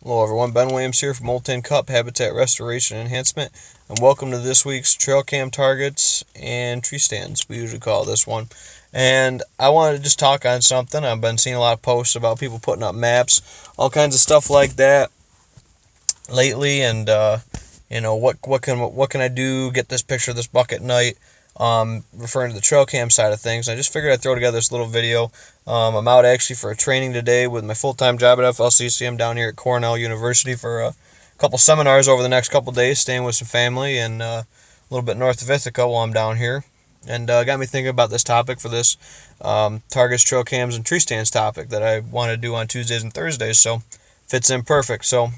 Hello everyone, Ben Williams here from Old Tin Cup Habitat Restoration Enhancement, and welcome to this week's trail cam targets and tree stands, we usually call this one. And I wanted to just talk on something. I've been seeing a lot of posts about people putting up maps, all kinds of stuff like that lately, and what can I do? Get this picture of this buck at night. Referring to the trail cam side of things. I just figured I'd throw together this little video. I'm out actually for a training today with my full-time job at FLCC. I'm down here at Cornell University for a couple seminars over the next couple days, staying with some family and a little bit north of Ithaca while I'm down here. And got me thinking about this topic for this targets, trail cams, and tree stands topic that I want to do on Tuesdays and Thursdays. So fits in perfect. So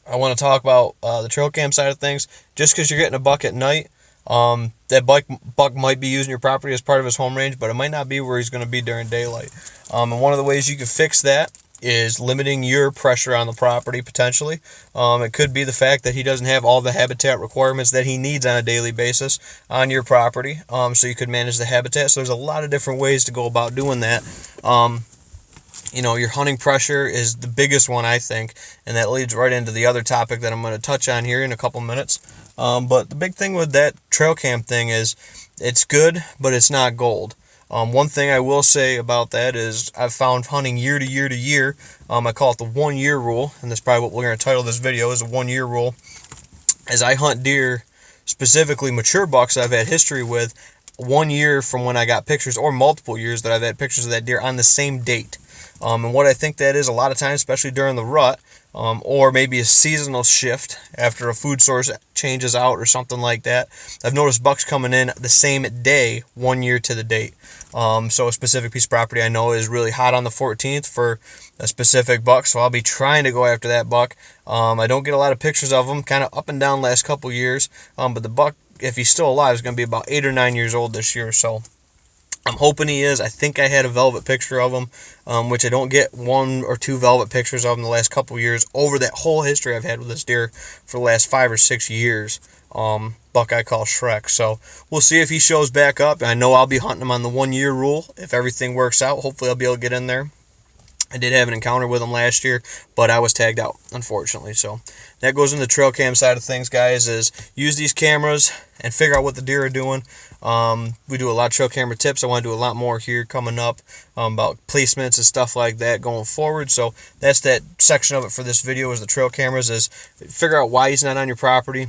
I want to talk about the trail cam side of things. Just because you're getting a buck at night, that buck might be using your property as part of his home range, but it might not be where he's going to be during daylight. And one of the ways you can fix that is limiting your pressure on the property potentially. It could be the fact that he doesn't have all the habitat requirements that he needs on a daily basis on your property. So you could manage the habitat. So there's a lot of different ways to go about doing that. Your hunting pressure is the biggest one, I think, and that leads right into the other topic that I'm going to touch on here in a couple minutes. But the big thing with that trail cam thing is it's good, but it's not gold. One thing I will say about that is I've found hunting year to year to year, I call it the 1 year rule, and that's probably what we're going to title this video, is a 1 year rule, as I hunt deer, specifically mature bucks I've had history with, 1 year from when I got pictures, or multiple years that I've had pictures of that deer on the same date. And what I think that is, a lot of times, especially during the rut, or maybe a seasonal shift after a food source changes out or something like that. I've noticed bucks coming in the same day, 1 year to the date. So a specific piece of property I know is really hot on the 14th for a specific buck, so I'll be trying to go after that buck. I don't get a lot of pictures of him, kind of up and down last couple years, but the buck, if he's still alive, is going to be about 8 or 9 years old this year, so I'm hoping he is. I think I had a velvet picture of him, which I don't get 1 or 2 velvet pictures of him the last couple years over that whole history I've had with this deer for the last 5 or 6 years. Buck I call Shrek. So we'll see if he shows back up. I know I'll be hunting him on the 1 year rule. If everything works out, hopefully I'll be able to get in there. I did have an encounter with him last year, but I was tagged out, unfortunately. So that goes in the trail cam side of things, guys, is use these cameras and figure out what the deer are doing. We do a lot of trail camera tips. I want to do a lot more here coming up about placements and stuff like that going forward. So that's that section of it for this video, is the trail cameras, is figure out why he's not on your property.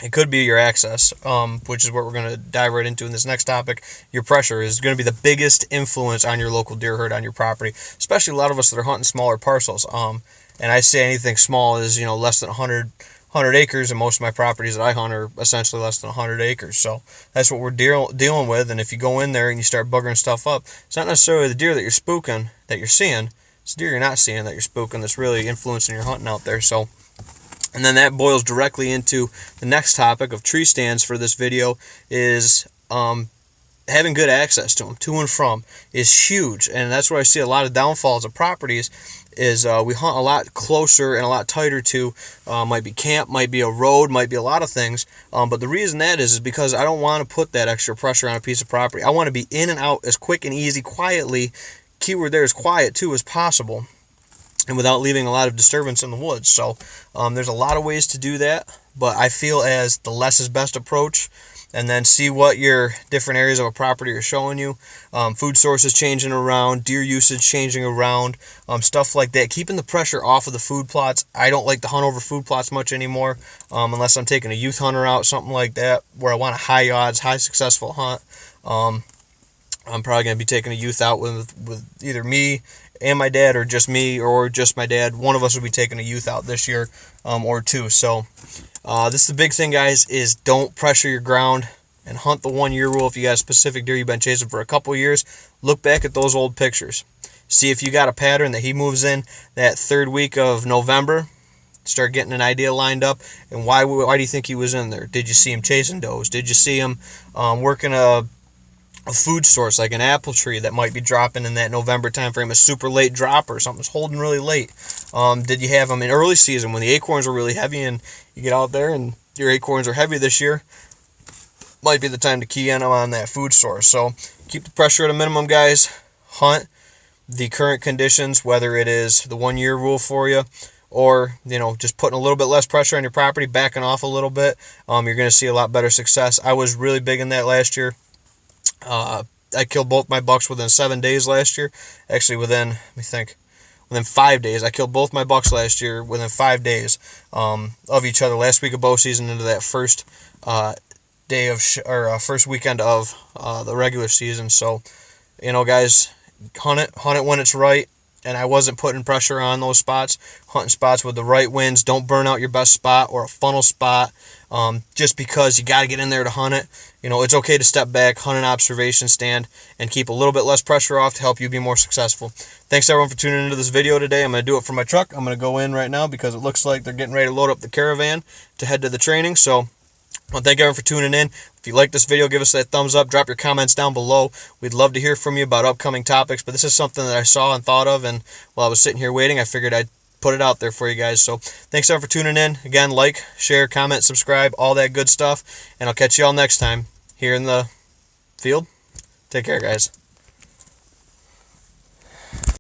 It could be your access, which is what we're going to dive right into in this next topic. Your pressure is going to be the biggest influence on your local deer herd on your property, especially a lot of us that are hunting smaller parcels. And I say anything small is, less than 100 acres, and most of my properties that I hunt are essentially less than 100 acres. So that's what we're dealing with. And if you go in there and you start buggering stuff up, it's not necessarily the deer that you're spooking that you're seeing. It's the deer you're not seeing that you're spooking that's really influencing your hunting out there. So. And then that boils directly into the next topic of tree stands for this video, is having good access to them, to and from, is huge. And that's where I see a lot of downfalls of properties, is we hunt a lot closer and a lot tighter to, might be camp, might be a road, might be a lot of things. But the reason that is because I don't want to put that extra pressure on a piece of property. I want to be in and out as quick and easy, quietly, keyword there is quiet too, as possible, and without leaving a lot of disturbance in the woods. So there's a lot of ways to do that, but I feel as the less is best approach, and then see what your different areas of a property are showing you. Food sources changing around, deer usage changing around, stuff like that. Keeping the pressure off of the food plots. I don't like to hunt over food plots much anymore, unless I'm taking a youth hunter out, something like that, where I want a high odds, high successful hunt. I'm probably going to be taking a youth out with either me and my dad, or just me, or just my dad. One of us will be taking a youth out this year, or two. So this is the big thing, guys, is don't pressure your ground and hunt the 1 year rule. If you got a specific deer you've been chasing for a couple years, look back at those old pictures. See if you got a pattern that he moves in that third week of November. Start getting an idea lined up. And why do you think he was in there? Did you see him chasing does? Did you see him working a food source like an apple tree that might be dropping in that November time frame, a super late dropper, something's holding really late? Did you have them in early season when the acorns were really heavy, and you get out there and your acorns are heavy this year? Might be the time to key in on that food source. So keep the pressure at a minimum, guys. Hunt the current conditions, whether it is the 1 year rule for you, or just putting a little bit less pressure on your property, backing off a little bit, you're going to see a lot better success. I was really big in that last year. I killed both my bucks within 7 days last year. Actually, within 5 days. I killed both my bucks last year within 5 days of each other. Last week of bow season into that first day of first weekend of the regular season. So, guys, hunt it when it's right. And I wasn't putting pressure on those spots. Hunting spots with the right winds. Don't burn out your best spot or a funnel spot just because you got to get in there to hunt it. It's okay to step back, hunt an observation stand, and keep a little bit less pressure off to help you be more successful. Thanks, everyone, for tuning into this video today. I'm going to do it for my truck. I'm going to go in right now because it looks like they're getting ready to load up the caravan to head to the training. So, well, thank everyone for tuning in. If you like this video, give us that thumbs up. Drop your comments down below. We'd love to hear from you about upcoming topics. But this is something that I saw and thought of, and while I was sitting here waiting, I figured I'd put it out there for you guys. So thanks everyone for tuning in. Again, like, share, comment, subscribe, all that good stuff. And I'll catch you all next time here in the field. Take care, guys.